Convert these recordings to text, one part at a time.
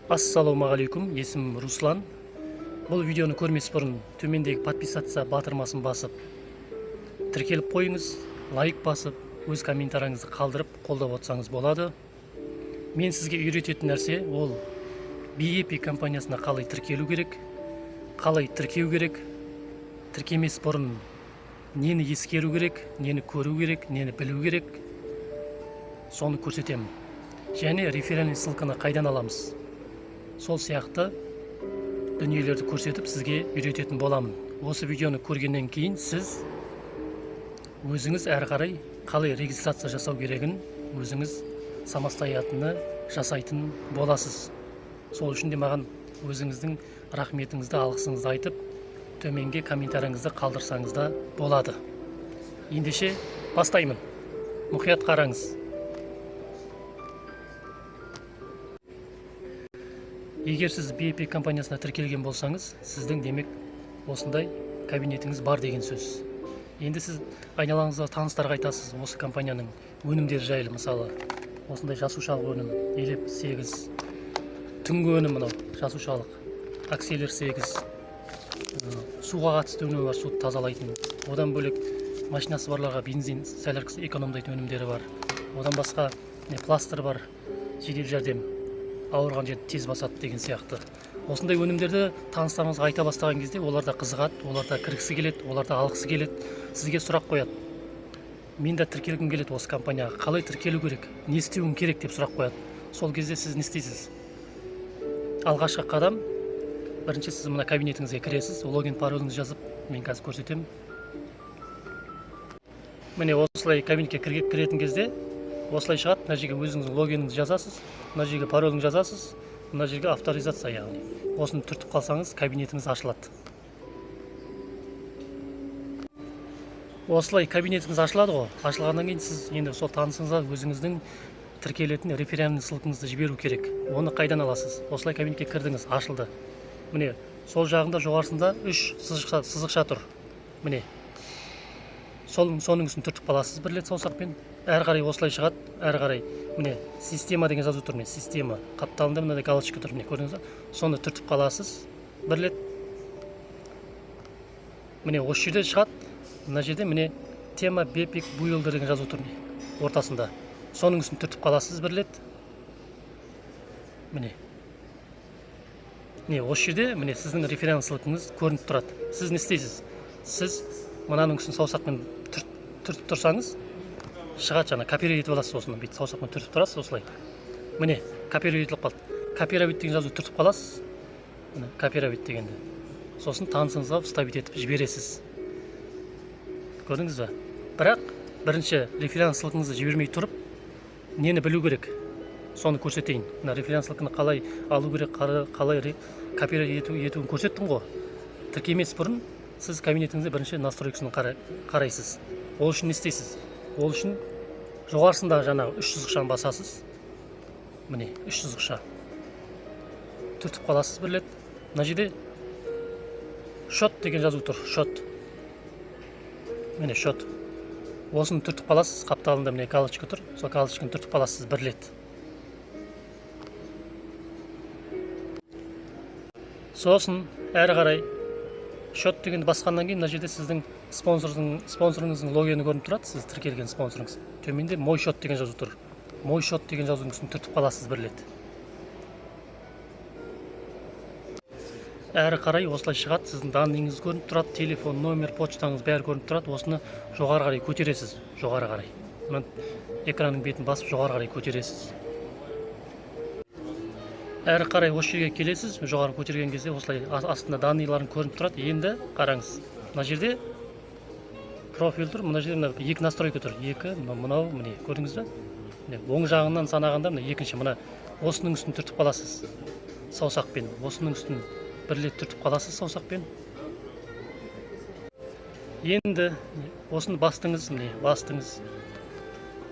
Ассалаумағалейкум, есімім Руслан. Бұл видеоны көрмес бұрын төмендегі подписаться батырмасын басып, тіркеліп қойыңыз, лайк басып, өз комментаріңізді қалдырып, қолдап отырсаңыз болады. Мен сізге үйрететін нәрсе ол BEP компаниясына қалай тіркелу керек, қалай тіркеу керек, тіркемес бұрын нені ескеру керек, нені көру керек, нені білу керек, соны көрсетемін. Және реферальный ссылканы қайдан аламыз? Сол сияқты дүниелерді көрсетіп сізге үйрететін боламын. Осы видеоны көргеннен кейін сіз өзіңіз әрі қарай қалай регистрация жасау керегін өзіңіз самостоятельно жасайтын боласыз. Сол үшін де маған өзіңіздің рахметіңізді, алғысыңызды айтып, төменге комментаріңізді қалдырсаңыз да болады. Ендеше бастаймын. Мұқият қараңыз. Егер сіз BEP компаниясына тіркелген болсаңыз, сіздің демек осындай кабинетіңіз бар деген сөз. Енді сіз айналаңызға таныстарға айтасыз осы компанияның өнімдері жайлы, мысалы осындай жасушалық өнім, елеп 8, түнгі өнім мынау жасушалық, акселер 8, суға қатысты өнімі бар, суды тазалайтын. Одан бөлек машинасы барларға бензин сәл экономдайтын өнімдері бар. Одан басқа пластыр бар, жедел жәрдем, ауырған жерді тез басады деген сияқты. Осындай өнімдерді таныстарыңызға айта бастаған кезде олар да қызығады, олар да кіргісі келеді, олар да алғысы келеді, сізге сұрақ қояды. Мен де тіркелгім келеді осы компанияға, қалай тіркелу керек, не істеуім керек деп сұрақ қояды. Сол кезде сіз не істейсіз? Алғашқы қадам, бірінші сіз мына кабинетіңізге кіресіз, логин пароліңізді жазып, мен қазір көрсетемін. Міне осылай кабинетке кіретін кезде осылай шығады, мына жерге өзіңіздің логиніңізді жазасыз, мына жерге пароліңізді жазасыз, мына жерге авторизация, яғни осыны түртіп қалсаңыз, кабинетіңіз ашылады. Осылай кабинетіңіз ашылады ғой, ашылғаннан кейін сіз енді сол танысыңызға өзіңіздің тіркелетін реферальный ссылкаңызды жіберу керек. Оны қайдан аласыз? Осылай кабинетке кірдіңіз, ашылды. Міне сол жағында жоғарысында 3 сызықша тұр. Міне соның үстін түртіп қаласыз бір рет саусақпен. Әрі қарай осылай шығады, әрі қарай міне система деген жазу тұр, міне система қапталында мынандай галочка тұр, міне көрдіңіз бе? Соны түртіп қаласыз бір рет. Міне осы жерде шығады, мына жерде міне тема BEP builder деген жазу тұр, міне ортасында. Соның үстін түртіп қаласыз бір рет. Міне осы жерде міне сіздің реферальный ссылкаңыз көрініп тұрады. Сіз не істейсіз? Сіз мынаның үстін саусақпен түртіп тұрсаңыз, шығады, жаңа копировать етіп аласыз, осыны бүйтіп саусақпен түртіп тұрасыз осылай. Міне копировать етіліп қалды. Копировать деген жазу түртіп қаласыз. Міне копировать дегенді. Сосын танысыңызға вставить етіп жібересіз. Көрдіңіз бе? Бірақ бірінші реферальный ссылкаңызды жібермей тұрып, нені білу керек? Соны көрсетейін. Мына реферальный ссылканы қалай алу керек, қалай копировать етуін көрсеттім ғой. Тіркемес бұрын сіз кабинетіңізде бірінші настройкасын қарайсыз. Ол үшін не істейсіз? Ол үшін жоғарысында жаңағы 3 сызықшаны басасыз. Міне 3 сызықша. Түртіп қаласыз бір рет. Мына жерде шот деген жазу тұр, шот. Міне шот. Осыны түртіп қаласыз, қапталында міне галочка тұр. Сол галочканы түртіп қаласыз бір рет. Сосын әрі қарай шот дегенді басқаннан кейін мына жерде сіздің спонсорыңыздың логині көрініп тұрады, сіз тіркелген спонсорыңыз. Төменде мой шот деген жазу тұр. Мой шот деген жазуының үстін түртіп қаласыз бір рет. Әрі қарай осылай шығады, сіздің данныйыңыз көрініп тұрады, телефон, номер, почтаңыз бәрі көрініп тұрады. Осыны жоғары қарай көтересіз, жоғары қарай. Мына экранның бетін басып жоғары қарай көтересіз. Әрі қарай осы жерге келесіз, жоғары көтерген кезде осылай астында данныйларын көрініп тұрады. Енді қараңыз. Мына жерде профиль тұр, мына жерде екі настройка тұр. Екі, мынау, міне, көрдіңіз бе? Оң жағынан санағанда мына екінші, мына осының үстін түртіп қаласыз саусақпен. Осының үстін бір рет түртіп қаласыз саусақпен. Енді осыны бастыңыз, міне, бастыңыз.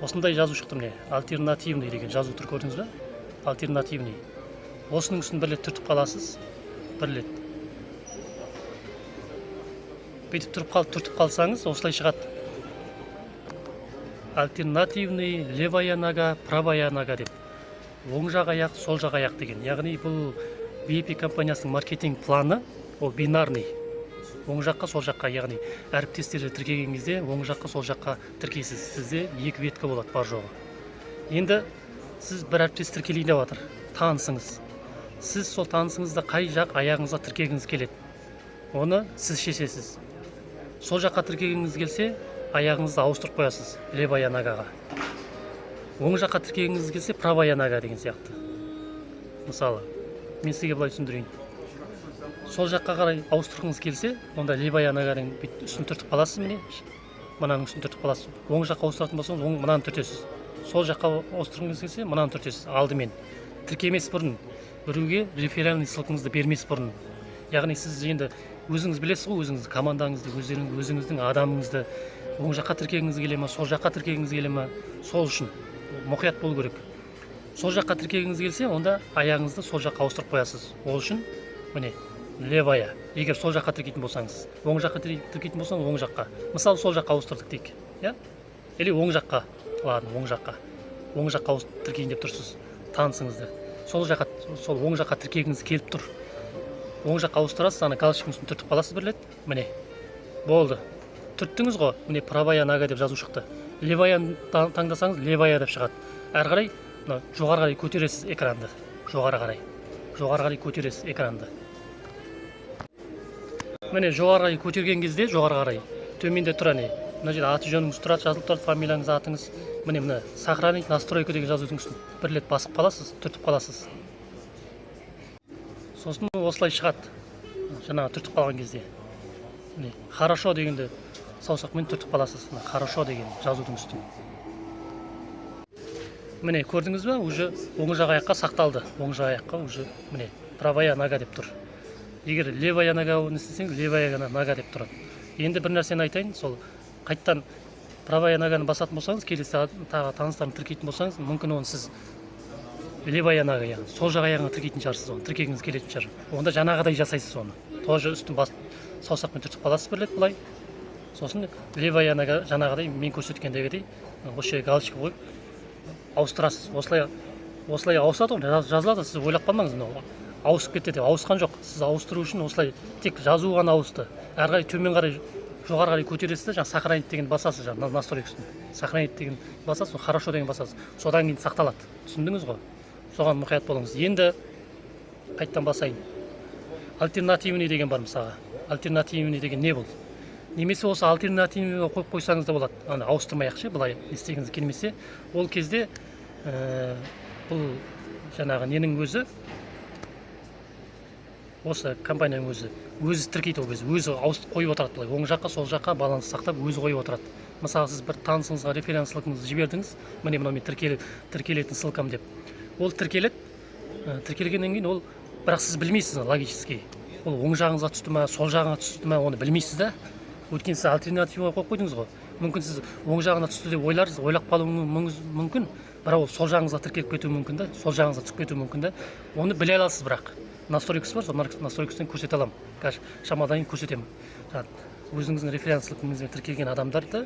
Осындай жазу шықты, міне, альтернативный деген жазу тұр, көрдіңіз бе? Альтернативный. Осының үстін бір рет түртіп қаласыз, бір рет. Бүйтіп түртіп қалсаңыз, осылай шығады. Альтернативный, левая нога, правая нога деп. оң жақ аяқ, сол жақ аяқ деген. Яғни бұл VIP компаниясының маркетинг планы ол бинарный. Оң жаққа, сол жаққа, яғни әріптестерді тіркеген кезде оң жаққа, сол жаққа тіркейсіз. Сізде екі ветка болады бар жоғы. Енді сіз бір әріптес тіркелейін деп жатыр, танысыңыз. Сіз сол танысыңызда қай жақ аяғыңызға тіркегіңіз келеді. Оны сіз шешесіз. Сол жаққа тіркегіңіз келсе, аяғыңызды ауыстырып қоясыз левая ногаға. Оң жаққа тіркегіңіз келсе, правая нога деген сияқты. Мысалы, мен сізге былай түсіндірейін. Сол жаққа қарай ауыстырғыңыз келсе, онда левая ноганың үстін түртіп қаласыз, міне. Мынаның үстін түртіп қаласыз. Оң жаққа ауыстыратын болсаңыз, мынаны түртесіз. Сол жаққа ауыстырғыңыз келсе, мынаны түртесіз. Алдымен тіркемес бұрын, біреуге реферальный ссылкаңызды бермес бұрын. Яғни сіз енді өзіңіз білесіз ғой, өзіңіздің командаңызды, өзіңіздің адамыңызды оң жаққа тіркегіңіз келе ме, сол жаққа тіркегіңіз келе ме, сол үшін мұқият болу керек. Сол жаққа тіркегіңіз келсе, онда аяғыңызды сол жаққа ауыстырып қоясыз. Ол үшін міне левая. Егер сол жаққа тіркейтін болсаңыз, оң жаққа тіркейтін болсаңыз, оң жаққа. Мысалы, сол жаққа ауыстырдық дейік, иә? Или оң жаққа. Ладно, оң жаққа. Оң жаққа тіркейін деп тұрсыз, танысыңызды. Сол оң жаққа тіркегіңіз келіп тұр. Оң жаққа ауыстырасыз, ана галочкасын түртіп қаласыз бір рет. Міне. Болды. Түрттіңіз ғой, міне правая нога деп жазу шықты. Леваяны таңдасаңыз, левая деп шығады. Әрі қарай жоғары қарай көтересіз экранды. Жоғары қарай көтересіз экранды. Міне жоғары қарай көтерген кезде, жоғары қарай төменде тұр, мына жерде аты жөніңіз тұрады, жазылып тұрады, фамилияңыз, атыңыз. Міне сохранить настройку деген жазудың үстін бір рет басып қаласыз, түртіп қаласыз. Сосын осылай шығады. Жаңа түртіп қалған кезде. Міне хорошо дегенде саусақпен түртіп қаласыз. Хорошо деген жазудың үстін. Міне көрдіңіз бе, уже оң жақ аяққа сақталды. Оң жақ аяққа уже міне правая нога деп тұр. Егер левая нога істесеңіз, левая нога деп тұрады. Енді бір нәрсені айтайын, сол қайттан правая ноганы басатын болсаңыз, келесі тағы таныстарын тіркейтін болсаңыз, мүмкін оны сіз левая нога, яғни сол жақ аяғыңа тіркейтін шығарсыз, оны тіркегіңіз келетін шығар. Онда жаңағыдай жасайсыз оны. Тоже үстін саусақпен түртіп қаласыз бір рет былай. Сосын левая нога жаңағыдай мен көрсеткендегідей осы жерге галочка қойып ауыстырасыз. Осылай ауысады ғой, жазылады, сіз ойлап қалмаңыз, ауысып кетті деп. Ауысқан жоқ. Сіз ауыстыру үшін осылай тек жазу ғана ауысты. Әрі қарай төмен қарай, жоғары қарай көтересіз, жаңа сохранить деген басасыз, жаңа настройкасын. Сохранить деген басасыз, хорошо деген басасыз. Содан кейін сақталады. Түсіндіңіз ғой? Соған мұқият болыңыз. Енді қайттан басайын. Альтернативный деген бар мысалға. Альтернативный деген не бұл? Немесе осы альтернативныйға қойып қойсаңыз да болады. Аны ауыстырмай-ақ ше, былай істегіңіз келмесе, ол кезде бұл жаңағы ненің өзі, осы компанияның өзі тіркейді ол кезде, өзі ауыстырып қойып отырады былай. Оң жаққа, сол жаққа баланс сақтап, өзі қойып отырады. Мысалы, сіз бір танысыңызға референс ссылкаңызды жібердіңіз, міне мынау мен тіркелетін ссылкам деп. Ол тіркеледі, тіркелгеннен кейін ол, бірақ сіз білмейсіз логически. Ол оң жағыңызға түсті ме, сол жағыңа түсті ме, оны білмейсіз да. Өйткені сіз альтернатива қойып қойдыңыз ғой. Мүмкін сіз оң жағына түсті деп ойларсыз, ойлап қалуыңыз мүмкін, бірақ ол сол жағыңызға тіркеліп кетуі мүмкін да, сол жағыңызға түсіп кетуі мүмкін да. Оны біле аласыз бірақ. Настройкасы бар, сол настройкасынан көрсете аламын. Шамадан көрсетемін. Өзіңіздің референс ссылкаңызбен тіркелген адамдарды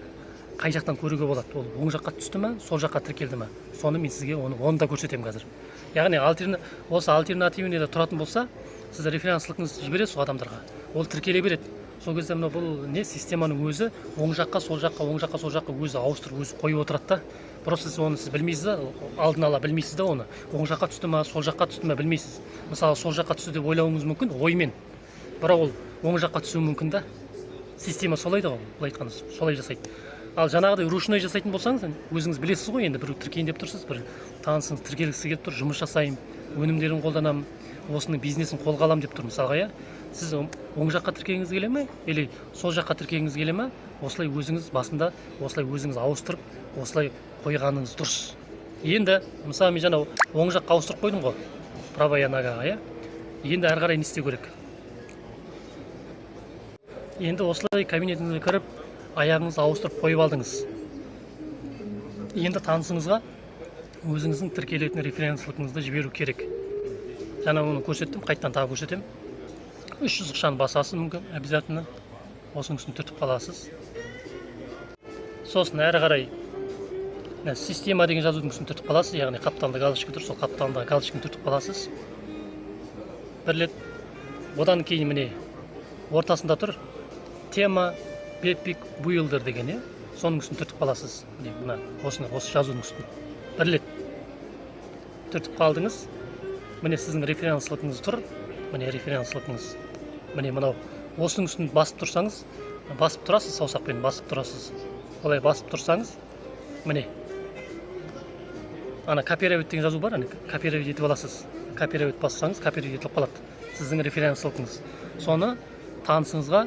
қай жақтан көруге болады? Ол оң жаққа түсті ме, сол жаққа тіркелді ме? Соны мен сізге оны да көрсетемін қазір. Яғни осы альтернативныйда тұратын болса, сіз референс ссылкаңызды жібересіз адамдарға. Ол тіркеле береді. Сол кезде бұл не системаның өзі оң жаққа, сол жаққа өзі ауыстырып, өзі қойып отырады да. Просто оны сіз білмейсіз да, алдын ала білмейсіз да оны. Оң жаққа түсті ме, сол жаққа түсті ме білмейсіз. Мысалы, сол жаққа түсті деп ойлауыңыз мүмкін, оймен. Бірақ ол оң жаққа түсуі мүмкін да. Система солай да, былай айтқанда, солай жасайды. Ал жаңағыдай ручной жасайтын болсаңыз, өзіңіз білесіз ғой, енді біреу тіркейін деп тұрсыз, бір танысыңыз тіркелгісі келіп тұр, жұмыс жасаймын, өнімдерін қолданамын, осының бизнесін қолға аламын деп тұр мысалға, иә. Сіз оң жаққа тіркегіңіз келе ме, или сол жаққа тіркегіңіз келе ме, осылай өзіңіз басында, осылай өзіңіз ауыстырып, осылай қойғаныңыз дұрыс. Енді, мысалы мен жаңа оң жаққа ауыстырып қойдым ғой, правая ногаға, иә. Енді әрі қарай не істеу керек? Енді осылай кабинетіңізге кіріп, аяғыңызды ауыстырып қойып алдыңыз. Енді танысыңызға өзіңіздің тіркелетін референс ссылкаңызды жіберу керек. Жаңа оны көрсеттім, қайттан тағы көрсетем. 300 ақшаны басасыз мүмкін, обязательно. Осының үстін түртіп қаласыз. Сосын әрі қарай Система деген жазудың үстін түртіп қаласыз, яғни қапталында галочка тұр, сол қапталында галочканы түртіп қаласыз. Бір рет. Одан кейін міне ортасында тұр тема бепик буилдер деген, соның үстін түртіп қаласыз. Мына осы жазудың үстін. Бір рет түртіп қалдыңыз. Міне сіздің референслығыңыз тұр. Міне референслығыңыз. Міне мынау осының үстін басып тұрсаңыз, басып тұрасыз, саусақпен басып тұрасыз. Олай басып тұрсаңыз, міне ана копировать деген жазу бар, копировать етіп аласыз. Копировать бассаңыз, копировать етіп қалады. Сіздің референслығыңыз. Соны танысыңызға,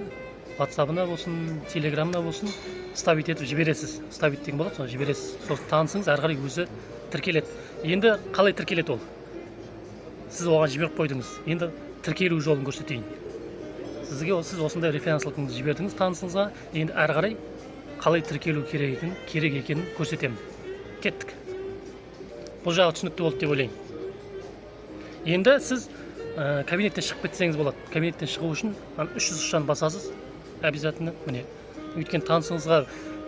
WhatsApp-ына болсын, Telegram-на болсын, ставить етіп жібересіз. Ставить деген болады, соны жібересіз. Сосын танысыңыз, әрі қарай өзі тіркеледі. Енді қалай тіркеледі ол? Сіз оған жіберіп қойдыңыз. Енді тіркелу жолын көрсетейін. Сіз осындай референслығыңызды жібердіңіз танысыңызға. Енді әрі қарай қалай тіркелу керек екенін көрсетемін. Кеттік. Бұл жағы түсінікті болды деп ойлаймын. Енді сіз кабинеттен шығып кетсеңіз болады. Кабинеттен шығу үшін 303-тан басасыз. Обязательно. Міне, өйткені танысыңызға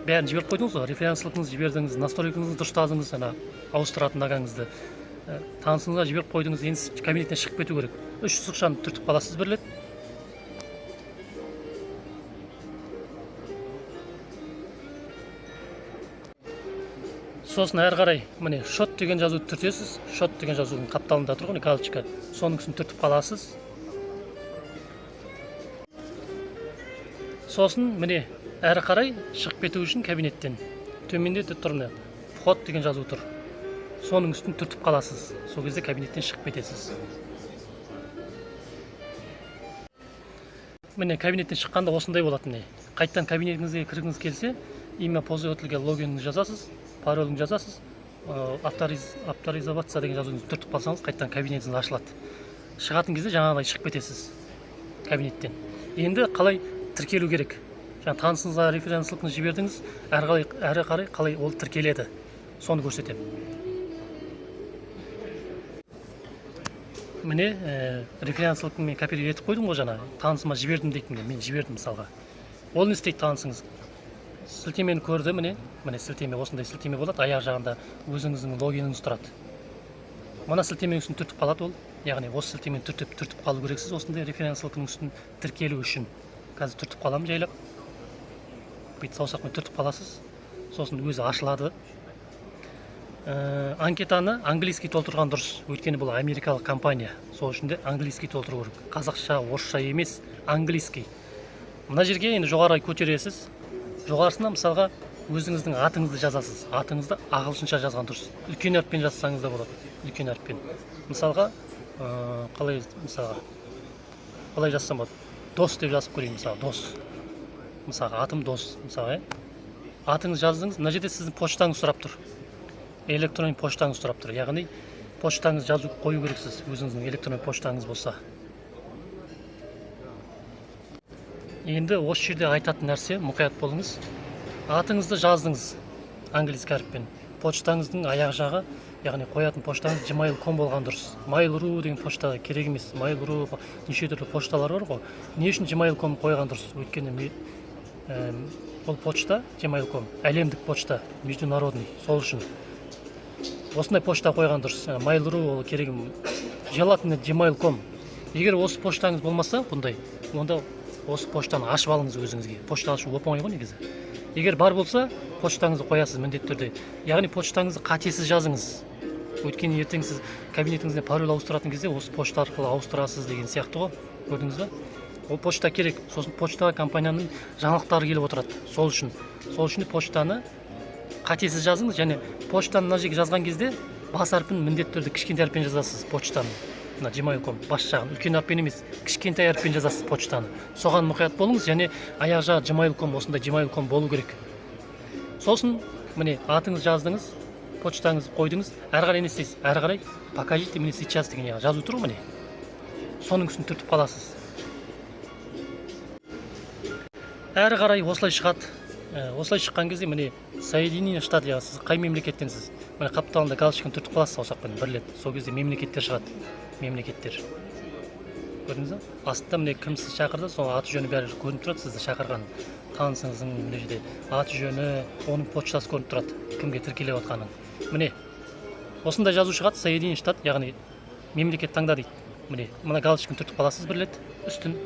бәрін жіберіп қойдыңыз ғой. Референслығыңызды жібердіңіз, настройкаңызды дұрыстадыңыз, ауыстыратын нагаңызды. Танысыңызға жіберіп қойдыңыз. Енді кабинеттен шығып кету керек. 303-тан түртіп қаласыз бір рет. Сосын әрі қарай міне шот деген жазуды түртесіз. Шот деген жазудың қапталында тұр ғой, галочка. Соның үстін түртіп қаласыз. Сосын міне әрі қарай шығып кету үшін кабинеттен төменде тұр вход деген жазу тұр. Соның үстін түртіп қаласыз. Сол кезде кабинеттен шығып кетесіз. Міне кабинеттен шыққанда осындай болады. Қайттан кабинетіңізге кіргіңіз келсе, имя пользовательге логиніңізді жазасыз. Паролін жазасыз, авторизоваться деген жазуды түртіп қалсаңыз, қайттан кабинетіңіз ашылады. Шығатын кезде жаңағыдай шығып кетесіз кабинеттен. Енді қалай тіркелу керек? Танысыңызға референслығыңызды жібердіңіз, әрі қарай қалай ол тіркеледі? Соны көрсетемін. Міне референслығын мен копировать етіп қойдым ғой жаңа. Танысыма жібердім дейтін, мен жібердім мысалға. Ол не істейді танысыңыз? Сілтемені көрді, міне сілтеме, осындай сілтеме болады, аяқ жағында өзіңіздің логиніңіз тұрады. Мына сілтеменің үстін түртіп қалады ол, яғни осы сілтемені түртіп қалу керексіз, осындай референслығының үстін тіркелу үшін. Қазір түртіп қаламын жайлап. Бүйтіп саусақпен түртіп қаласыз, сосын өзі ашылады. Анкетаны английский толтырған дұрыс, өйткені бұл америкалық компания, сол үшін де английский толтыру керек. Қазақша, орысша емес, английский. Мына жерге енді жоғары көтересіз. Жоғарысына мысалға өзіңіздің атыңызды жазасыз. Атыңызды ағылшынша жазған дұрыс. Үлкен әріппен жазсаңыз да болады. Үлкен әріппен. Мысалға қалай жазсам болады? Дос деп жазып көрейін, мысалға, дос. Мысалға атым дос, мысалға. Атыңыз жаздыңыз, мына жерде сіздің почтаңыз сұрап тұр. Электронный почтаңыз сұрап тұр. Яғни почтаңыз жазу қою керексіз, өзіңіздің электронный почтаңыз болса. Енді осы жерде айтатын нәрсе, мұқият болыңыз. Атыңызды жаздыңыз английский әріппен. Почтаңыздың аяқ жағы, яғни қоятын поштаңыз gmail.com болған дұрыс. Mail.ru деген почта керек емес. Mail.ru неше түрлі пошталар бар ғой. Не үшін gmail.com қойған дұрыс? Өйткені ол почта gmail.com әлемдік почта, международный, сол үшін. Осындай почта қойған дұрыс. Mail.ru ол керек желательно gmail.com. Егер осы поштаңыз болмаса, бұндай, онда осы поштаны ашып алыңыз өзіңізге. Почта ашу оп-оңай ғой негізі. Егер бар болса, поштаңызды қоясыз міндетті түрде. Яғни поштаңызды қатесіз жазыңыз. Өйткені ертең сіз кабинетіңізде пароль ауыстыратын кезде осы почта арқылы ауыстырасыз деген сияқты ғой. Көрдіңіз бе? Ол почта керек. Сосын почта компанияның жаңалықтары келіп отырады. Сол үшін поштаны қатесіз жазыңыз, және поштаны мына жерге жазған кезде бас әрпін міндетті түрде кішкентай әріппен жазасыз почтаны. Мына gmail.com бас жағын үлкен әріппен емес, кішкентай әріппен жазасыз почтаны. Соған мұқият болыңыз, және аяқ жағы gmail.com, осындай gmail.com болу керек. Сосын міне атыңыз жаздыңыз, почтаңызды қойдыңыз, әрі қарай не істейсіз? Әрі қарай покажите мне сейчас деген жазу тұр ғой міне. Соның үстін түртіп қаласыз. Әрі қарай осылай шығады. Осылай шыққан кезде міне Соединенные Штаты, сіз қай мемлекеттенсіз? Міне қапталында галочканы түртіп қаласыз саусақпен бір рет. Сол кезде мемлекеттер шығады. Мемлекеттер. көрдіңіз ба? Астында міне кім сізді шақырды, сол аты жөні бәрі көрініп тұрады, сізді шақырған танысыңыздың мына жерде аты жөні, оның почтасы көрініп тұрады, кімге тіркеліп отқанын. Міне осындай жазу шығады, Соединенный штат, яғни мемлекет таңда дейді. Міне мына галочканы түртіп қаласыз бір рет үстін.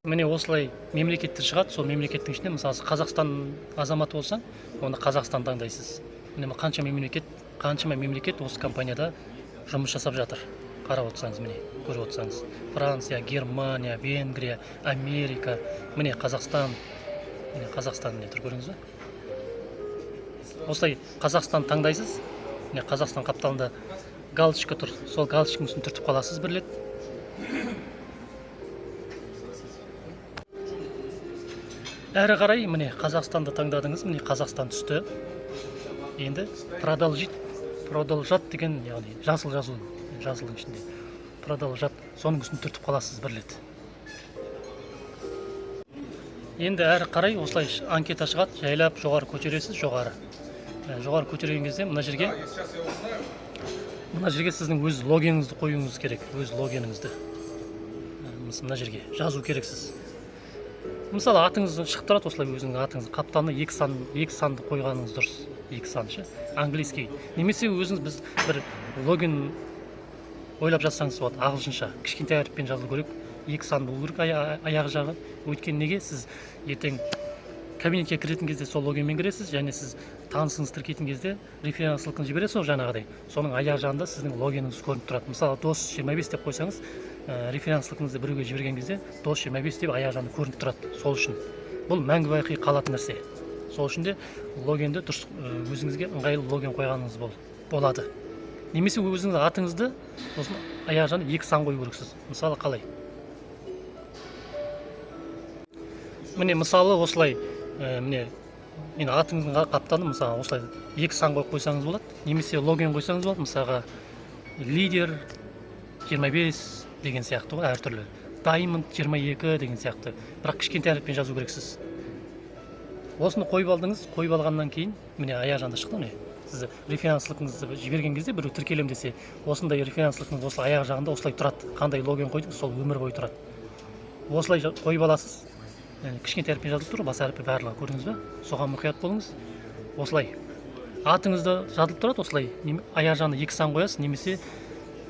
Міне осылай мемлекеттер шығады, сол мемлекеттің ішінде мысалы Қазақстан азаматы болсаң, оны Қазақстан таңдайсыз. Міне қаншама мемлекет осы компанияда жұмыс жасап жатыр. Қарап отырсаңыз, міне көріп отырсаңыз, Франция, Германия, Венгрия, Америка, міне Қазақстан, міне тұр, көрдіңіз бе? Осылай Қазақстан таңдайсыз, міне Қазақстан қапталында галочка тұр, сол галочканың үстін түртіп қаласыз бір рет. Әрі қарай міне Қазақстанды таңдадыңыз, міне Қазақстан түсті. Енді продолжать деген, яғни жасылдың ішінде продолжать, соның үстін түртіп қаласыз бір рет. Енді әрі қарай осылай анкета шығады, жайлап жоғары көтересіз, жоғары көтерген кезде мына жерге сіздің өз логиніңізді қоюыңыз керек, өз логиніңізді мына жерге жазу керексіз. Мысалы атыңыз шығып тұрады, осылай өзіңіздің атыңыз қапталына екі санды қойғаныңыз дұрыс. Екі сан ше, английский. Немесе өзіңіз біз бір логин ойлап жазсаңыз болады, ағылшынша, кішкентай әріппен жазылу керек, екі сан болу керек аяғы жағы. Өйткені неге сіз ертең кабинетке кіретін кезде сол логинмен кіресіз, және сіз танысыңыз тіркейтін кезде референс ссылканы жібересіз, сол жаңағыдай. Соның аяқ жағында сіздің логиніңіз көрініп тұрады. Мысалы дос 25 деп қойсаңыз, референс ссылкаңызды біреуге жіберген кезде дос 25 деп аяқ жағында көрініп тұрады. Сол үшін бұл мәңгі бақи қалатын нәрсе. Сол үшін де логинді дұрыс өзіңізге ыңғайлы логин қойғаныңыз болады. Немесе өзіңіз атыңызды осыны аяқ жағына екі сан қою керексіз. Мысалы қалай? Міне мысалы осылай, міне мен атыңыздың қапталына мысалы осылай екі сан қойып қойсаңыз болады. Немесе логин қойсаңыз болады. Мысалға лидер 25 деген сияқты ғой, әртүрлі. Diamond 22 деген сияқты. Бірақ кішкентай әріппен жазу керексіз. Осыны қойып алдыңыз, қойып алғаннан кейін, міне аяқ жағында шықты, міне. Сіз референс ссылкаңызды жіберген кезде біреу тіркелем десе, осындай референс ссылкаңыз осы аяқ жағында осылай тұрады. Қандай логин қойдыңыз, сол өмір бойы тұрады. Осылай қойып аласыз. Кішкентай әріппен жазылып тұр, бас әріпі барлығы көрдіңіз бе? Соған мұқият болыңыз. Осылай атыңызды жазылып тұрады, осылай аяқ жағына екі сан қоясыз, немесе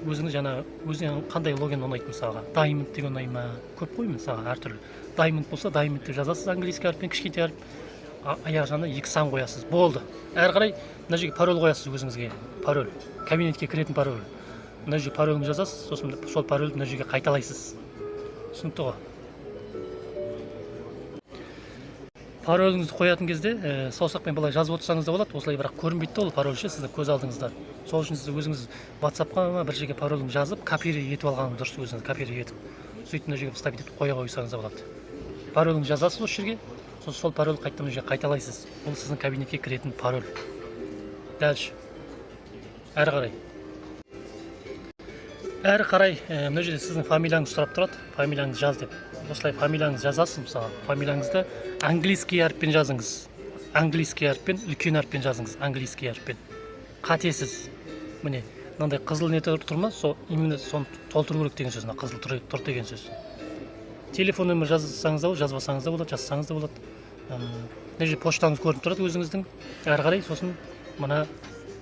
өзіңіз өзіңе қандай логин ұнайды, мысалға Diamond деген ұнай ма? Көп қой, мысалға әртүрлі. Diamond болса Diamond деп жазасыз английский әріппен, кішкентай әріп, аяқ жағына екі сан қоясыз. Болды. Әрі қарай мына жерге пароль қоясыз өзіңізге. Пароль. Кабинетке кіретін пароль. Мына жерге парольді жазасыз, сосын сол парольді мына жерге қайталайсыз. Түсінікті ғой? Пароліңізді қоятын кезде саусақпен былай жазып отырсаңыз да болады, осылай бірақ көрінбейді ол пароль ше сіздің көз алдыңызда. Сол үшін сіз өзіңіз WhatsApp-қа бір жерге пароліңізді жазып, копировать етіп алғаныңыз дұрыс, өзіңіз копировать етіп. Сөйтіп мына жерге вставить етіп қоя қойсаңыз да болады. Пароліңізді жазасыз осы жерге, сол пароль қайтадан мына жерге қайталайсыз. Бұл сіздің кабинетке кіретін пароль. Дальше. Әрі қарай мына жерде сіздің фамилияңыз сұрап тұрады. Фамилияңызды жаз деп. Осылай фамилияңызды жазасыз, мысалы. Фамилияңызды английский әріппен жазыңыз. Английский әріппен, үлкен әріппен жазыңыз. Английский әріппен. Қатесіз. Міне, мынандай қызыл не тұр ма? Именно соны толтыру керек деген сөз, қызыл тұр деген сөз. Телефон нөмір жазсаңыз да болады, жазбасаңыз да болады, жазсаңыз да болады. Мына жерде поштаңыз көрініп тұрады өзіңіздің. Әрі қарай сосын мына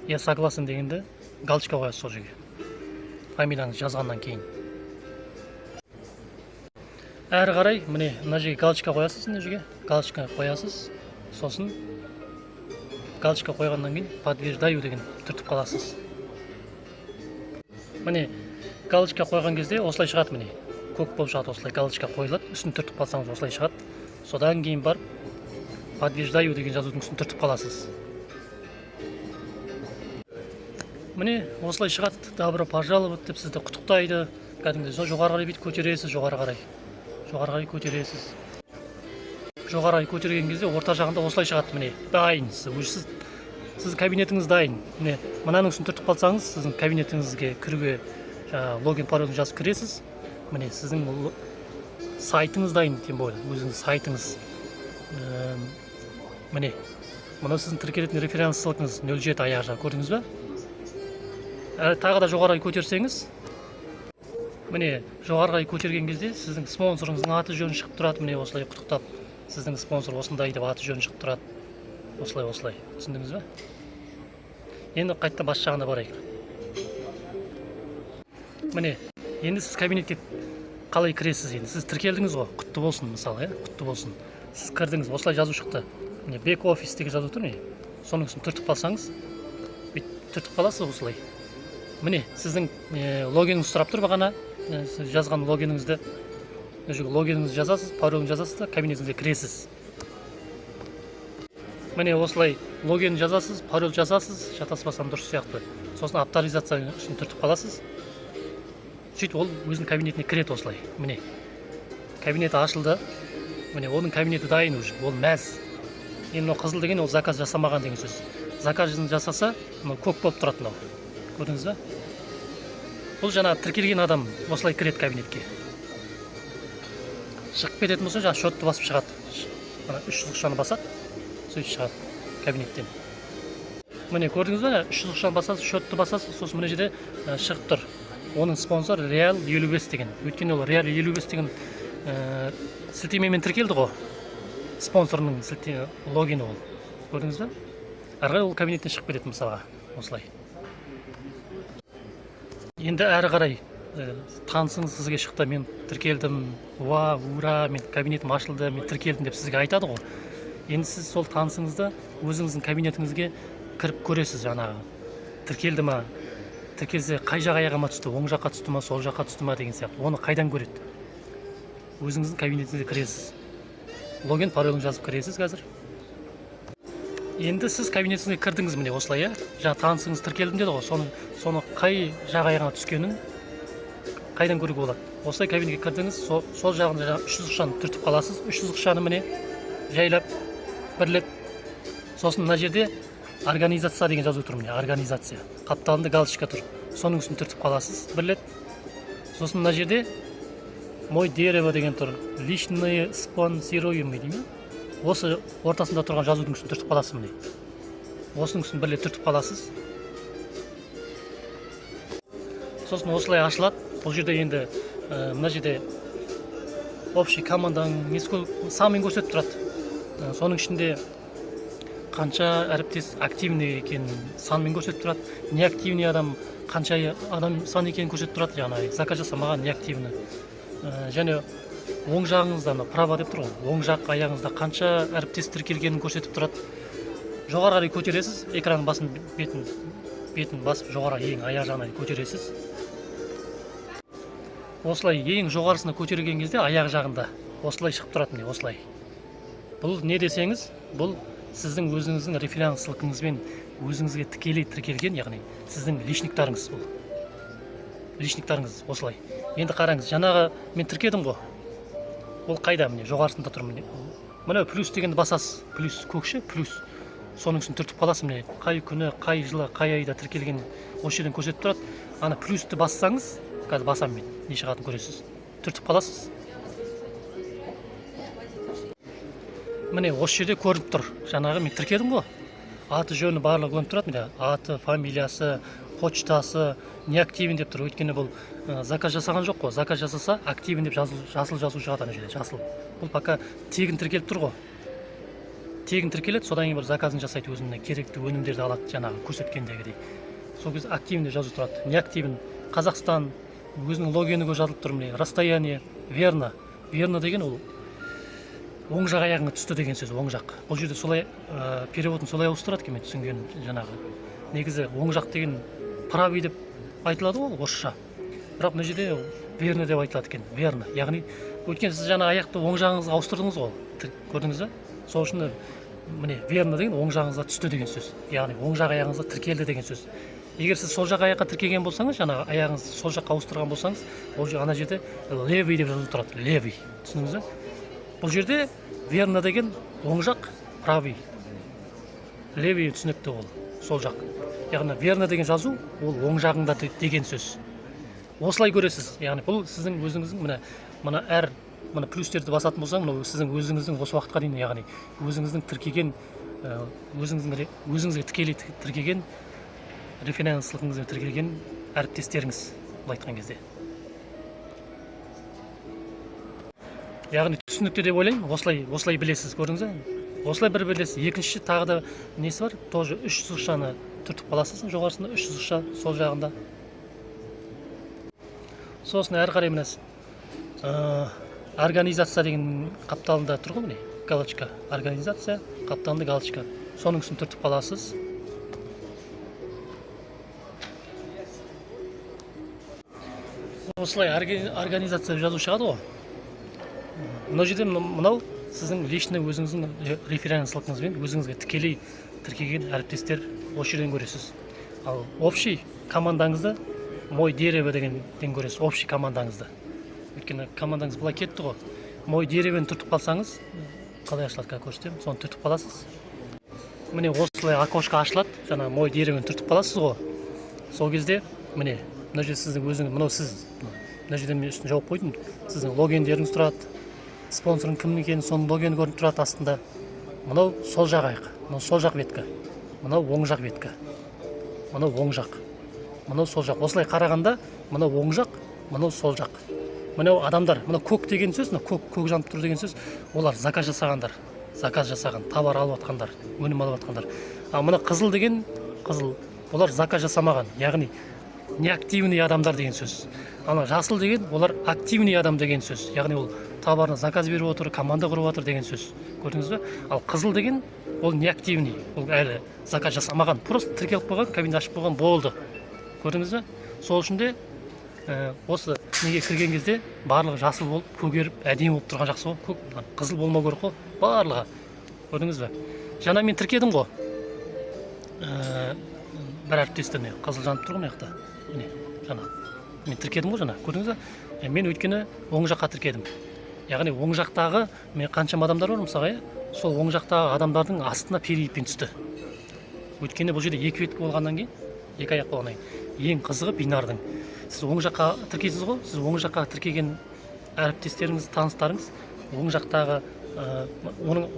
я согласен дегенде галочка қоясыз сол жерге. Фамилияңызды жазғаннан кейін. Әрі қарай міне мына жерге галочка қоясыз, мына жерге галочка қоясыз. Сосын галочка қойғаннан кейін подтверждаю деген түртіп қаласыз. Міне галочка қойған кезде осылай шығады, міне көк болып шығады, осылай галочка қойылады, үстін түртіп қалсаңыз осылай шығады. Содан кейін барып подтверждаю деген жазудың үстін түртіп қаласыз. Міне осылай шығады, добро пожаловать деп сізді құттықтайды. Кәдімгідей жоғары қарай бүйтіп көтересіз, жоғары қарай көтересіз. Жоғары қарай көтерген кезде орта жағында осылай шығады, міне дайын. Сіз кабинетіңіз дайын. Міне мынаның үстін түртіп қалсаңыз, сіздің кабинетіңізге кіруге логин паролін жазып кіресіз. Міне сіздің сайтыңыз дайын, тем более өзіңіз сайтыңыз. Міне мұны сіздің тіркелетін референс ссылкаңыз 07 аяқ жағы, көрдіңіз бе? Тағы да жоғары көтерсеңіз, міне жоғарыға көтерген кезде сіздің спонсорыңыздың аты жөні шығып тұрады. Міне осылай құттықтап, сіздің спонсор осындай деп аты жөні шығып тұрады. Осылай. Түсіндіңіз бе? Енді қайта бас жағына барайық. Міне, енді сіз кабинетке қалай кіресіз енді? Сіз тіркелдіңіз ғой, құтты болсын мысалы, құтты болсын. Сіз кірдіңіз, осылай жазу шықты. Міне, бек офис деген жазу тұр, міне. Соның үстін түртіп қалсаңыз, түртіп қаласыз осылай. Міне, сіздің логиніңіз сұрап тұр бағана. Сіз жазған логиніңізді, логиніңізді жазасыз, паролін жазасыз да, кабинетіңізге кіресіз. Міне осылай логин жазасыз, пароль жазасыз, шатаспасам дұрыс сияқты. Сосын авторизация үшін түртіп қаласыз. Сөйтіп ол өзінің кабинетіне кіреді осылай. Міне, кабинеті ашылды. Міне, оның кабинеті дайын уже, ол мәз. Енді қызыл деген ол заказ жасамаған деген сөз. Заказын жасаса, көк болып тұрады мынау. Көрдіңіз бе? Бұл жаңа тіркелген адам осылай кіреді кабинетке. Шығып кететін болса, жаңа шотты басып шығады. Ана 300 ақшаны басады, сөйтіп шығады кабинеттен. Міне көрдіңіз бе? 300 ақшаны басасыз, шотты басасыз, сосын мына жерде шығып тұр. Оның спонсор Реал 55 деген. Өйткені ол Реал 55 деген сілтемемен тіркелді ғой. Спонсорының логині ол. Көрдіңіз бе? Әрі ол кабинеттен шығып кетеді мысалға. Осылай. Енді әрі қарай танысыңыз сізге шықты, мен тіркелдім, ура, мен кабинетім ашылды, мен тіркелдім деп сізге айтады ғой. Енді сіз сол танысыңызды өзіңіздің кабинетіңізге кіріп көресіз жаңағы. Тіркелді ма? Тіркелсе қай жақ аяғыма түсті, оң жаққа түсті ма, сол жаққа түсті ма деген сияқты. Оны қайдан көреді? Өзіңіздің кабинетіңізге кіресіз. Логин, паролін жазып кіресіз қазір. Енді сіз кабинетіңізге кірдіңіз міне осылай, жаңа танысыңыз тіркелдім деді ғой, соны қай жақ аяғына түскенін қайдан көруге болады? Осылай кабинетке кірдіңіз, сол жағында жаңа 300 ақшаны түртіп қаласыз. 300 ақшаны міне жайлап бірлеп. Сосын мына жерде организация деген жазу тұр міне, организация. Қапталында галочка тұр. Соның үстін түртіп қаласыз, бірлеп. Сосын мына жерде мой дерево деген тұр. Личные спонсируемые деймін. Осы ортасында тұрған жазудың үстін түртіп қаласыз міне. Осының үстін бірлеп түртіп қаласыз. Сосын осылай ашылады. Бұл жерде енді мына жерде общий команданың санын көрсетіп тұрады. Соның ішінде қанша әріптес активный екенін санмен көрсетіп тұрады. Неактивный адам қанша адам сан екенін көрсетіп тұрады. Жаңағы заказ жасамаған неактивный. Және оң жағыңызда, право деп тұр ғой, оң жақ аяғыңызда қанша әріптес тіркелгенін көрсетіп тұрады. Жоғары қарай көтересіз, экранның бетін басып жоғары ең аяқ жағына көтересіз. Осылай ең жоғарысына көтерген кезде аяқ жағында осылай шығып тұрады міне, осылай. Бұл не десеңіз, бұл сіздің өзіңіздің референслығыңызбен өзіңізге тікелей тіркелген, яғни сіздің личниктарыңыз бұл. Личниктарыңыз осылай. Енді қараңыз, жаңағы мен тіркедім ғой. Ол қайда міне, жоғарысында тұр міне. Мына плюс дегенді басасыз, плюс көкше, плюс. Соның үстін түртіп қаласыз міне, қай күні, қай жылы, қай айда тіркелген осы жерден көрсетіп тұрады. Ана плюсті бассаңыз, қазір басам мен, не шығатынын көресіз. Түртіп қаласыз. Міне осы жерде көрініп тұр. Жаңағы мен тіркедім ғой. Аты жөні барлығы көрініп тұрады міне. Аты, фамилиясы, почтасы, неактивен деп тұр. Өйткені бұл заказ жасаған жоқ қой. Заказ жасаса активен деп жасыл жазу шығады ана жерде, жасыл. Бұл пока тегін тіркеліп тұр ғой. Тегін тіркеледі, содан кейін бір заказын жасайды, өзіне керекті өнімдерді алады, жаңағы көрсеткендегідей. Сол кезде активен деп жазу тұрады. Неактивен Қазақстан, өзінің логині жазылып тұр міне. Расстояние, верно. Верно деген ол оң жақ аяғыңа түсті деген сөз, оң жақ. Бұл жерде солай переводын солай ауыстырады екен, мен түсінген жаңағы. Негізі оң жақ деген правый деп айтылады ғой орысша. Бірақ мына жерде верно деп айтылады екен, верно. Яғни өйткені сіз жаңа аяқты оң жағыңызға ауыстырдыңыз ғой. Көрдіңіз бе? Сол үшін міне верно деген оң жағыңызға түсті деген сөз. Яғни оң жақ аяғыңызға тіркелді деген сөз. Егер сіз сол жақ аяққа тіркеген болсаңыз, жаңағы аяғыңызды сол жаққа ауыстырған болсаңыз, ол ана жерде левый деп жазылып тұрады, левый. Түсіндіңіз бе? Бұл жерде верно деген оң жақ, правый. Левый түсінікті ол, сол жақ. Яғни верно деген жазу ол оң жағында деген сөз. Осылай көресіз. Яғни бұл сіздің өзіңіздің мына плюстерді басатын болсаң, мына сіздің өзіңіздің осы уақытқа дейін, яғни өзіңіздің тіркеген, өзіңізге тікелей тіркеген, референслығыңызбен тіркелген әріптестеріңіз, былай айтқан кезде. яғни түсінікті деп ойлаймын. Осылай білесіз, көрдіңіз бе? Осылай бір білесіз. Екінші тағы да несі бар? Тоже 3 сызықшаны түртіп қаласыз. Жоғарысында 3 сызықша, сол жағында. Сосын әрі қарай міне организация деген қапталында тұр ғой, міне галочка. Организация қапталында галочка. Соның үстін түртіп қаласыз. Осылай организация жазу шығады ғой. Мынау жерде мынау сіздің личный өзіңіздің референслығыңызбен өзіңізге тікелей тіркеген әріптестер осы жерден көресіз. Ал общий командаңызды мой дерево дегенден көресіз, общий командаңызды. Өйткені командаңыз былай кетті ғой. Мой деревені түртіп қалсаңыз, қалай ашылады көрсетемін, соны түртіп қаласыз. Міне осылай окошко ашылады, жаңа мой деревені түртіп қаласыз ғой. Сол кезде міне мына жерде сіздің өзіңіз, мынау сіз, мына жерде мен үстін жауып қойдым. Сіздің логиндеріңіз тұрады. Спонсорың кім екенін, соның логині көрініп тұрады астында. Мынау сол жақ аяқ, мынау сол жақ беткі. Мынау оң жақ беткі. Мынау оң жақ. Мынау сол жақ. Осылай қарағанда, мынау оң жақ, мынау сол жақ. Мынау адамдар, мынау көк деген сөз, мынау көк жанып тұр деген сөз, олар заказ жасағандар. Заказ жасаған, товар алып атқандар, өнім алып атқандар. А мына қызыл деген, қызыл, олар заказ жасамаған, яғни неактивный адамдар деген сөз. Ана жасыл деген, олар активный адам деген сөз. Яғни ол товарына заказ беріп отыр, команда құрып отыр деген сөз. Көрдіңіз бе? Ал қызыл деген, ол неактивный, ол әлі заказ жасамаған, просто тіркеліп қойған, кабинет ашып қойған болды. Көрдіңіз бе? Сол үшін де осы неге кірген кезде барлығы жасыл болып, көгеріп, әдемі болып тұрған жақсы ғой. Қызыл болмау керек қой, барлығы. Көрдіңіз бе? Жаңа мен тіркедім ғой. Бір әріптестен қызыл жанып тұр ғой мына жақта. Міне, жаңа. Мен тіркедім ғой жаңа. Көрдіңіз бе? Мен өйткені оң жаққа тіркедім. Яғни оң жақтағы мен қаншама адамдар бар мысалға, сол оң жақтағы адамдардың астына перейіппен түсті. Өйткені бұл жерде екі бет болғаннан кейін, екі аяқ болғаннан кейін, ең қызығы бинардың. Сіз оң жаққа тіркейсіз ғой, сіз оң жаққа тіркеген әріптестеріңіз, таныстарыңыз, оң жақтағы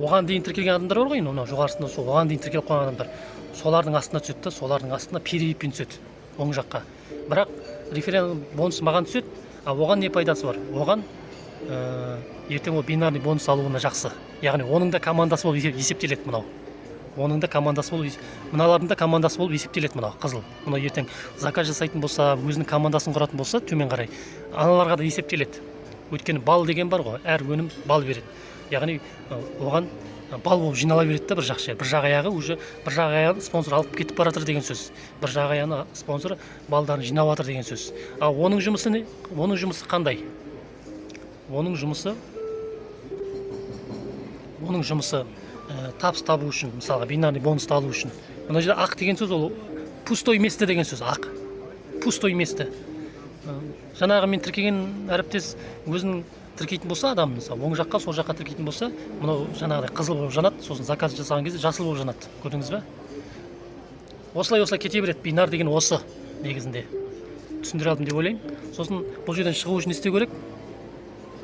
оған дейін тіркелген адамдар бар ғой, мынау жоғарысында сол оған дейін тіркеліп қойған адамдар. Солардың астына түседі, солардың астына перейіппен түседі оң жаққа. Бірақ референдум бонус маған түседі, а оған не пайдасы бар? Оған ертең ол бинарный бонус алуына жақсы. Яғни оның да командасы болып есептеледі мынау. Оның да командасы болып, мыналардың да командасы болып есептеледі мынау қызыл. Мынау ертең заказ жасайтын болса, өзінің командасын құратын болса, төмен қарай аналарға да есептеледі. Өйткені бал деген бар ғой, әр өнім бал береді. Яғни оған бал болып жинала береді да бір жақшы. Бір жақ аяғы уже бір жақ аяғын спонсор алып кетіп бара жатыр деген сөз. Бір жақ аяғын спонсор балдарын жинап жатыр деген сөз. Ал оның жұмысы не? Оның жұмысы қандай? Оның жұмысы табыс табу үшін, мысалға бинарный бонус алу үшін. Мына жерде ақ деген сөз ол пустой место деген сөз, ақ. Пустой место. Жаңағы мен тіркеген әріптес өзінің тіркейтін болса адам, мысалы, оң жаққа, сол жаққа тіркейтін болса, мынау жаңағыдай қызыл болып жанады, сосын заказ жасаған кезде жасыл болып жанады. Көрдіңіз бе? Осылай кете береді. Бинар деген осы негізінде. Түсіндіре алдым деп ойлаймын. Сосын бұл жерден шығу үшін не істеу керек?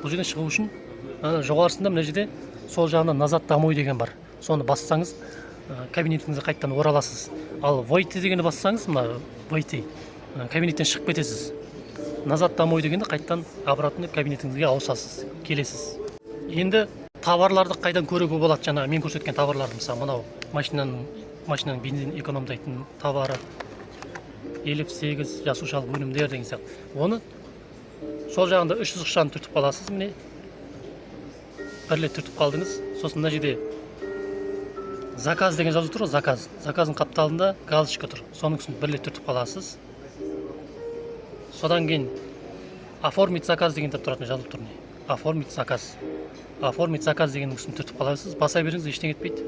Бұл жерден шығу үшін жоғарысында мына жерде сол жағынан назад домой деген бар. Соны бассаңыз кабинетіңізге қайттан ораласыз. Ал войти дегенді бассаңыз, мына войти кабинеттен шығып кетесіз. Назад домой дегенде қайттан обратно кабинетіңізге ауысасыз, келесіз. Енді товарларды қайдан көруге болады? Жаңа мен көрсеткен товарларды, мысалы, мынау машинаның бензин экономдайтын товары 58 жасушалық өнімдер деген сияқты. Оны сол жағында 3 сызықшаны түртіп қаласыз, міне. Бір рет түртіп қалдыңыз. Сосын мына жерде заказ деген жазу тұр ғой, заказ. Заказдың қапталында галочка тұр. Соның үстін бір рет түртіп қаласыз. Содан кейін оформить заказ деген тұратын жазылып тұр. Оформить заказ. Оформить заказ деген үстін түртіп қаласыз. Баса беріңіз, ештеңе етпейді.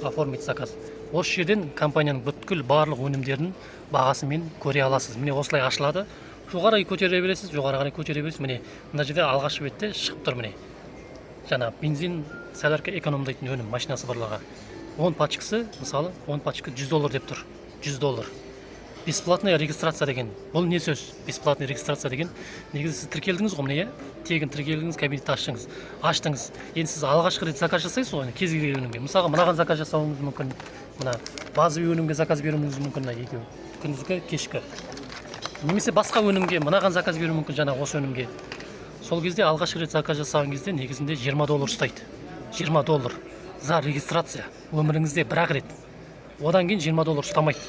Оформить заказ. Осы жерден компанияның бүткіл барлық өнімдерінің бағасымен көре аласыз. Міне осылай ашылады. Жоғары көтере бересіз, жоғары қарай көтере бересіз. Міне мына жерде алғашқы бетте шығып тұр, міне. Жаңа бензин солярка экономдайтын өнім машинасы барларға. 10 пачкасы, мысалы, 10 пачка $100 деп тұр. $100. Бесплатная регистрация деген. Бұл не сөз? Бесплатная регистрация деген. Негізі сіз тіркелдіңіз ғой, міне, тегін тіркелдіңіз, кабинетті аштыңыз. Енді сіз алғашқы рет заказ жасайсыз ғой, кез келген өнімге. Мысалы, мынаған заказ жасауыңыз мүмкін. Мына базовый өнімге заказ беруіңіз мүмкін, екеуі. Күндізгі, кешкі. Немесе басқа өнімге мынаған заказ беру мүмкін, жаңа осы өнімге. сол кезде алғашқы рет заказ жасаған кезде негізінде $20 ұстайды. $20 за регистрация. Өміріңізде бір-ақ рет. Одан кейін $20 ұстамайды.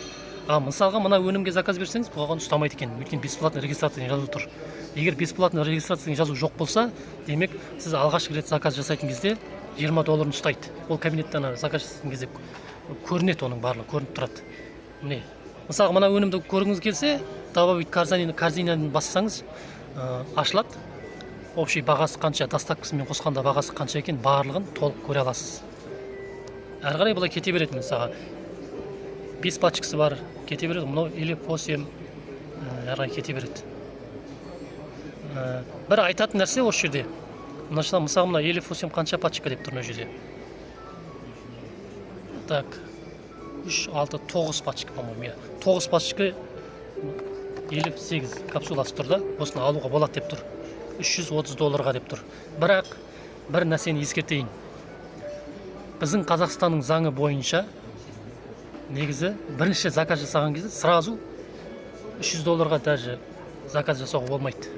Мысалға мына өнімге заказ берсеңіз, бұған ұстамайды екен. Өйткені бесплатный регистрация жазу тұр. Егер бесплатный регистрация жазу жоқ болса, демек сіз алғашқы рет заказ жасайтын кезде $20 ұстайды. Ол кабинеттен заказ жасайтын кезде көрінеді, оның барлығы көрініп тұрады. Міне, мысалы мына өнімді көргіңіз келсе, добавить корзинадан бассаңыз, ашылады. Общий бағасы қанша, доставкасымен қосқанда бағасы қанша екен, барлығын толық көре аласыз. Әрі қарай бұлай кете береді, мысалға 5 пачкасы бар, кете береді, мынау или 8 әрі қарай кете береді. Бір айтатын нәрсе осы жерде. Мысалы мына 8 қанша пачка деп тұр мына жерде. Так, 3, 6, 9 пачка, по-моему. 9 пачка 58 капсуласы тұр да, осыны алуға болады деп тұр. $330 деп тұр. Бірақ бір нәрсені ескертейін. Біздің Қазақстанның заңы бойынша негізі бірінші заказ жасаған кезде сразу $300 даже заказ жасауға болмайды.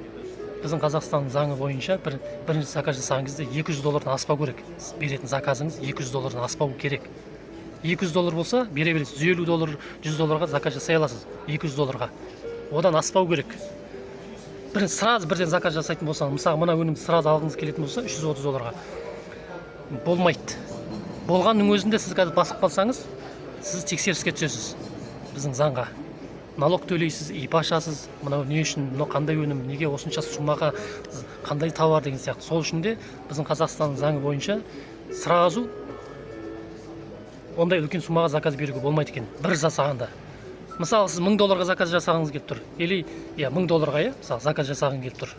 Біздің Қазақстанның заңы бойынша бірінші заказ жасаған кезде $200 аспау керек. Беретін заказыңыз $200 аспау керек. $200 болса, бере бересіз. $150, $100 заказ жасай аласыз. $200. Одан аспау керек. Сразу бірден заказ жасайтын болсаңыз, мысалы мына өнімді сразу алғыңыз келетін болса, $330. Болмайды. Болғанның өзінде сіз қазір басып қалсаңыз, сіз тексеріске түсесіз. Біздің заңға. Налог төлейсіз, ИП ашасыз. Мынау не үшін, мынау қандай өнім, неге осынша суммаға, қандай тауар деген сияқты. Сол үшін де біздің Қазақстанның заңы бойынша сразу ондай үлкен суммаға заказ беруге болмайды екен. Бір жасағанда. Мысалы сіз $1000 заказ жасағыңыз келіп тұр. Или $1000 мысалы заказ жасағың келіп тұр.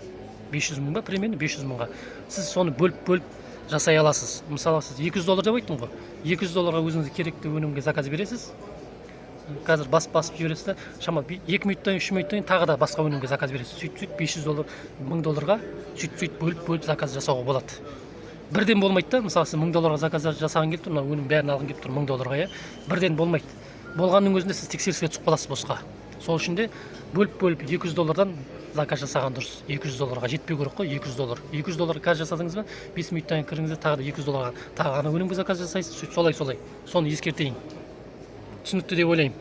500 мың ба, примерно 500 мыңға. Сіз соны бөліп жасай аласыз. Мысалы сіз $200 деп айттым ғой. $200 өзіңізге керекті өнімге заказ бересіз. Қазір басып жібересіз. Шама 2 минуттан 3 минуттан тағы да басқа өнімге заказ бересіз. Сөйтіп $500, $1000-ға сөйтіп бөліп заказ жасауға болады. Бірден болмайды да. Мысалы сіз $1000 заказ жасаған келіп тұр, өнім бәрін алғың келіп тұр $1000-ға, Бірден болмайды. Болғанның өзінде сіз тексеріске түсіп қаласыз босқа. Сол үшін де бөліп $200-дан заказ жасаған дұрыс. $200-ға жетпеу керек қой, $200. $200 қазір жасадыңыз ба, 5 минуттан кіріңізде тағы да $200-ға тағы ғана өнімге заказ жасайсыз. Сөйтіп солай. Соны ескертейін. Түсінікті деп ойлаймын.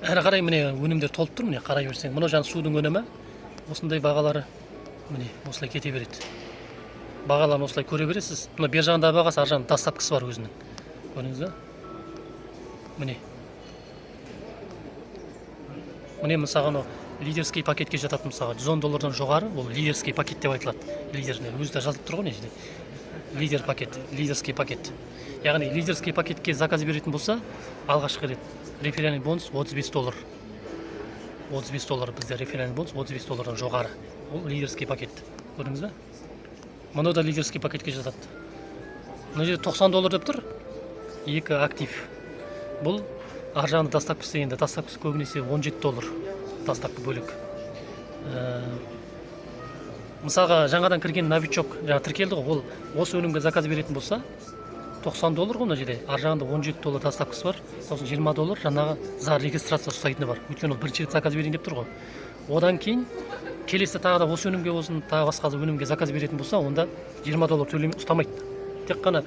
Әрі қарай міне өнімдер толып тұр, міне қарай берсең. Мынау жаңа судың өнімі. Осындай бағалары міне осылай кете береді. Бағаларын осылай көре бересіз. Мына бер жағындағы бағасы, ар жағында доставкасы бар өзінің. Көрдіңіз бе? Міне мысалға лидерский пакетке жататын мысалға $110 жоғары, ол лидерский пакет деп айтылады. Лидеріне өзі де жазылып тұр ғой, не лидер пакет, лидерский пакет. Яғни лидерский пакетке заказ беретін болса, алғашқы рет реферальный бонус $35. $35 бізде реферальный бонус $35 жоғары. Ол лидерский пакет. Көрдіңіз бе? Мұны да лидерский пакетке жатады. Мына жерде $90 деп тұр. 2 актив. Бұл ар жағында доставкасы, енді доставкасы көбінесе $17 доставка бөлек. Мысалға жаңадан кірген новичок, жаңа тіркелді ғой, ол осы өнімге заказ беретін болса, $90 ғой мына жерде. Ар жағында $17 доставкасы бар, сосын $20 жаңағы за регистрация ұстайтыны бар. Өйткені ол бірінші рет заказ берейін деп тұр ғой. Одан кейін келесі тағы да осы өнімге осын тағы басқа өнімге заказ беретін болса, онда $20 төлемей ұстамайды. Тек қана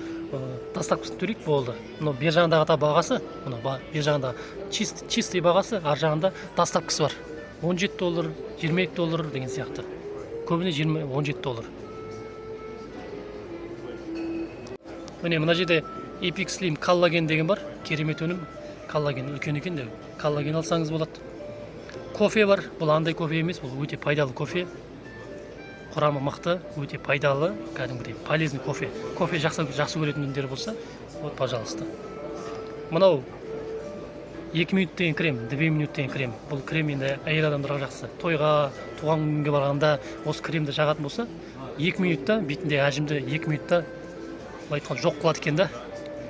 доставкасын төлейді, болды. Мына бер жағындағы бағасы, мына бер жағында чистый бағасы, ар жағында доставкасы бар. $17, $22 деген сияқты. Көбіне $17. Міне мына жерде Epic Slim коллаген деген бар. Керемет өнім. Коллаген үлкен екен де. Коллаген алсаңыз болады. Кофе бар. Бұл андай кофе емес, бұл өте пайдалы кофе. Құрамы мықты, өте пайдалы, кәдімгідей полезный кофе. Кофе жақсы көретіндер болса, вот, пожалуйста. Мынау 2 минут деген крем, 2 минут деген крем. Бұл крем енді әйел адамдарға жақсы. Тойға, туған күнге барғанда осы кремді жағатын болса, 2 минутта бетінде әжімді 2 минутта айтқан жоқ қылады екен да.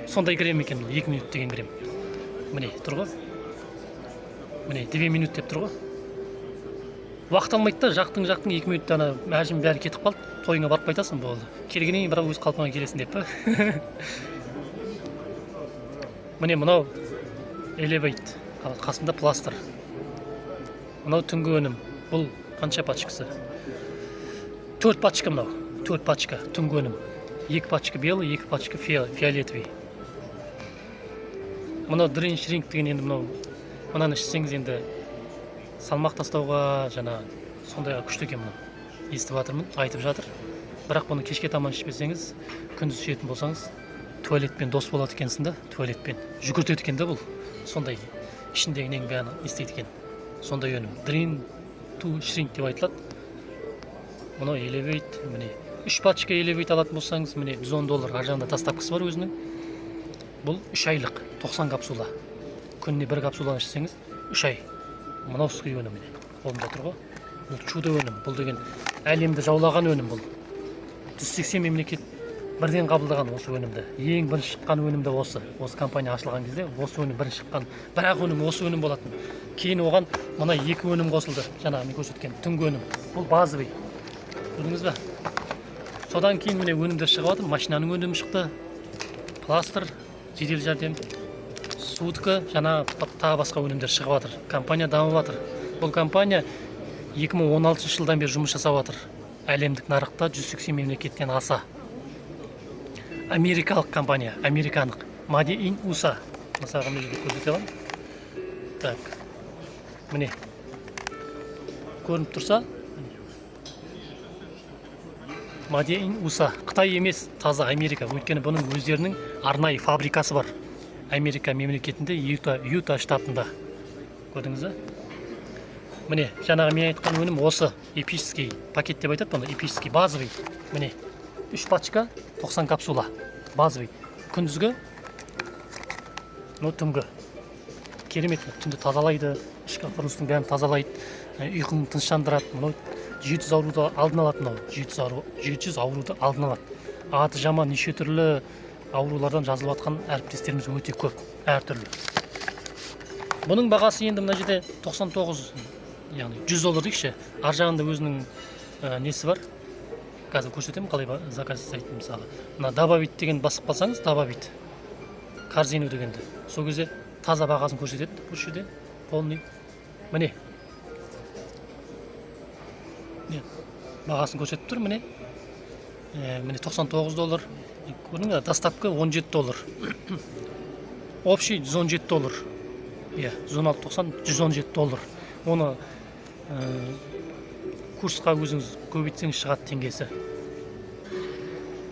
Сондай крем екен, 2 минут деген крем. Міне, тұр ғой. Міне, 2 минут деп тұр ғой. Уақыт алмайды да, жақтың 2 минутта әжім бәрі кетіп қалды, тойыңа барып қайтасың, болды. Келгеннен кейін бірақ өз қалпыңа келесің деп па. Міне мынау Elevate, қасында пластыр. Мынау түнгі өнім. Бұл Қанша пачкасы? 4 пачка мынау. 4 пачка түнгі өнім. 2 пачка белый, 2 пачка фиолетовый. Мынау дрин шринк деген енді мынау мынаны ішсеңіз енді салмақ тастауға жана сондайға күшті екен мынау. Естіп жатырмын, айтып жатыр. Бірақ бұны кешке таман ішпесеңіз, күндіз ішетін болсаңыз, туалетпен дос болады екенсің да, туалетпен жүгіртеді екен да бұл. Сондай ішіндегі нең бәрін істейді екен. Сондай өнім. Дрин ту шринк деп айтылады. Мынау Elevate, міне 3 пачка Elevate алатын болсаңыз, міне $110 ар жағында доставкасы бар өзінің. Бұл 3 айлық 90 капсула. Күніне 1 капсуланы ішсеңіз 3 ай. Мынау сұқи өнім міне. Қолымда тұр ғой. Бұл чудо өнім. Бұл деген әлемді жаулаған өнім бұл. 180 мемлекет бірден қабылдаған осы өнімді. Ең бірінші шыққан өнім де осы. Осы компания ашылған кезде осы өнім бірінші шыққан. Бірақ өнім осы өнім болатын. Кейін оған мына 2 өнім қосылды. Жаңа мен көрсеткен түнгі өнім. Бұл базовый. Көрдіңіз бе? Содан кейін міне өнімдер шығып жатыр. Машинаның өнімі шықты. Пластыр, жедел жәрдем, сутка, жана тағы басқа өнімдер шығып жатыр. Компания дамып жатыр. Бұл компания 2016 жылдан бері жұмыс жасап жатыр. Әлемдік нарықта 180 мемлекеттен аса. Америкалық компания, американдық. Made in USA. Мысалға мен көрсете аламын. Так. Міне. Көрініп тұрса, Made in USA. Қытай емес, таза Америка. Өйткені бұның өздерінің арнайы фабрикасы бар. Америка мемлекетінде, Юта штатында. Көрдіңіз бе? Міне, жаңағы мен айтқан өнім осы эпический пакет деп айтады бұны, эпический базовый. Міне, 3 пачка 90 капсула. Базовый. Күндізгі, түнгі. Керемет, түнді тазалайды, ішкі құрылыстың бәрін тазалайды, ұйқыңды тыныштандырады. Мынау 700 ауруды алдын алады, мынау 700 ауруды алдын алады. Аты жаман неше түрлі аурулардан жазылып жатқан әріптестеріміз өте көп, әртүрлі. Бұның бағасы енді мына жерде 99, яғни $100 дейікші. Ар жағында өзінің несі бар. Қазір көрсетемін, қалай заказ жасайтын мысалы. Мына добавить деген басып қалсаңыз, добавить. Корзину дегенді. Сол кезде таза бағасын көрсетеді. Бұл жерде полный. Міне. Бағасын көрсетіп тұр, міне. Міне $99. Көрдіңіз, доставка $17. Общий $117. $116.90, $117. Оны курсқа өзіңіз көбейтсеңіз шығады теңгесі.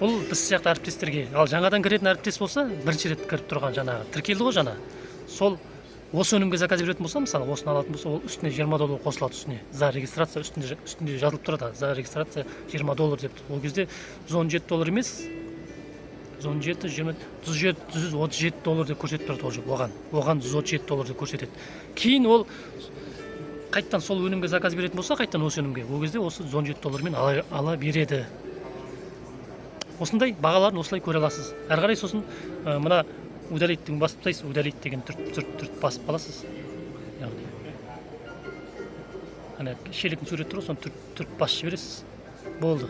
Бұл біз сияқты әріптестерге, ал жаңадан кіретін әріптес болса, бірінші рет кіріп тұрған жаңағы тіркелді ғой жаңа. Сол осы өнімге заказ беретін болса, мысалы, осыны алатын болса, ол үстіне $20 қосылады үстіне. За регистрация үстінде жазылып тұрады. За регистрация $20 деп. Ол кезде $117 емес, $137 деп көрсетіп тұрады уже оған. Оған $137 деп көрсетеді. Кейін ол қайттан сол өнімге заказ беретін болса, қайттан осы өнімге, ол кезде осы $117 мен ала береді. Осындай бағаларын осылай көре аласыз. Әрі қарай сосын мына удалиттің басып тастайсыз, удалит деген түрт басып қаласыз. Яғни шелектің суреті тұр, соны түрт басып жібересіз. Болды.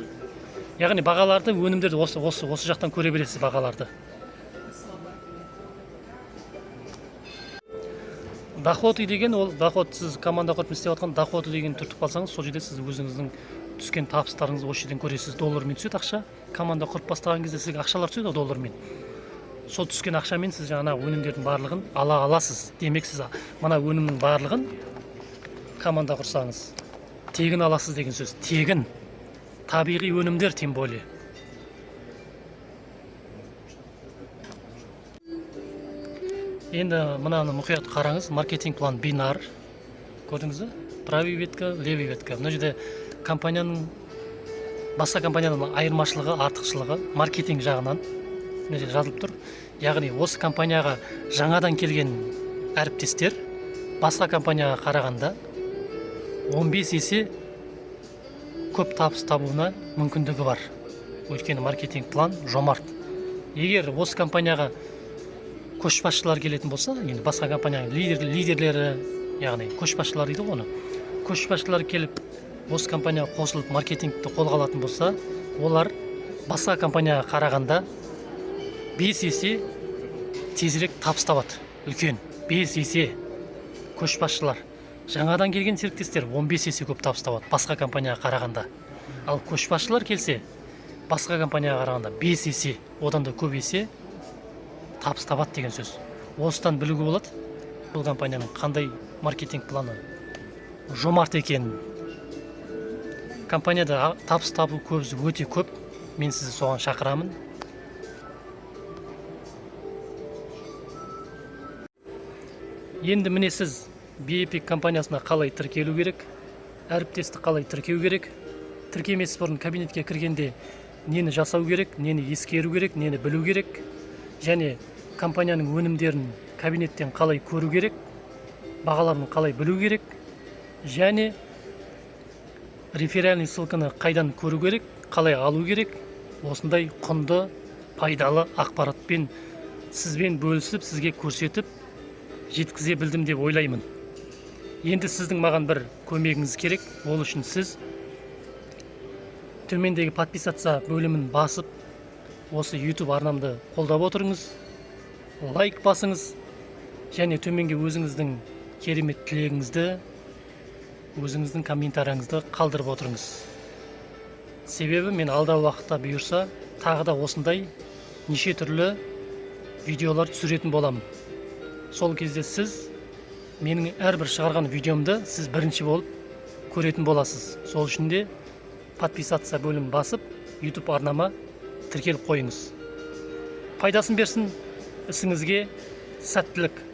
Яғни бағаларды, өнімдерді осы жақтан көре бересіз бағаларды. Доходы деген ол доход, сіз команда құрып істеп жатқан доходы деген түртіп қалсаңыз, сол жерде сіз өзіңіздің түскен табыстарыңызды осы жерден көресіз. $мен түседі ақша. Команда құрып бастаған кезде сізге ақшалар түседі $мен. Сол түскен ақшамен сіз жаңа өнімдердің барлығын ала аласыз. Демек сіз мына өнімнің барлығын команда құрсаңыз тегін аласыз деген сөз. Тегін. Табиғи өнімдер тем более. Енді мынаны мұқият қараңыз. Маркетинг план бинар. Көрдіңіз бе? Правый ветка, левый ветка. Мына жерде компанияның басқа компаниядан айырмашылығы, артықшылығы маркетинг жағынан мына жерде жазылып тұр. Яғни осы компанияға жаңадан келген әріптестер басқа компанияға қарағанда 15 есе көп табыс табуына мүмкіндігі бар. Өйткені маркетинг план жомарт. Егер осы компанияға көшбасшылар келетін болса, енді басқа компанияның лидерлері, яғни көшбасшылар дейді ғой оны. Көшбасшылар келіп, осы компанияға қосылып маркетингті қолға алатын болса, олар басқа компанияға қарағанда 5 есе тезірек табыс табады. Үлкен 5 есе көшбасшылар. жаңадан келген серіктестер 15 есе көп табыс табады басқа компанияға қарағанда. Ал көшбасшылар келсе, басқа компанияға қарағанда 5 есе, одан да көп есе табыс табады деген сөз. Осыдан білуге болады, бұл компанияның қандай маркетинг планы жомарт екенін. Компанияда табыс табу көбісі өте көп. Мен сізді соған шақырамын. Енді міне сіз BEPIC компаниясына қалай тіркелу керек, әріптесті қалай тіркеу керек, тіркемес бұрын кабинетке кіргенде нені жасау керек, нені ескеру керек, нені білу керек, және компанияның өнімдерін кабинеттен қалай көру керек, бағаларын қалай білу керек, және реферальный ссылканы қайдан көру керек, қалай алу керек. Осындай құнды, пайдалы ақпаратпен сізбен бөлісіп, сізге көрсетіп, жеткізе білдім деп ойлаймын. Енді сіздің маған бір көмегіңіз керек. Ол үшін сіз төмендегі подписаться бөлімін басып, осы YouTube арнамды қолдап отырыңыз, лайк басыңыз, және төменге өзіңіздің керемет тілегіңізді, өзіңіздің комментарияңызды қалдырып отырыңыз. Себебі мен алдағы уақытта бұйырса, тағы да осындай неше түрлі видеолар түсіретін боламын. Сол кезде сіз менің әрбір шығарған видеомды сіз бірінші болып көретін боласыз. Сол үшін де подписаться бөлім басып, YouTube арнама тіркеліп қойыңыз. Пайдасын берсін, ісіңізге сәттілік.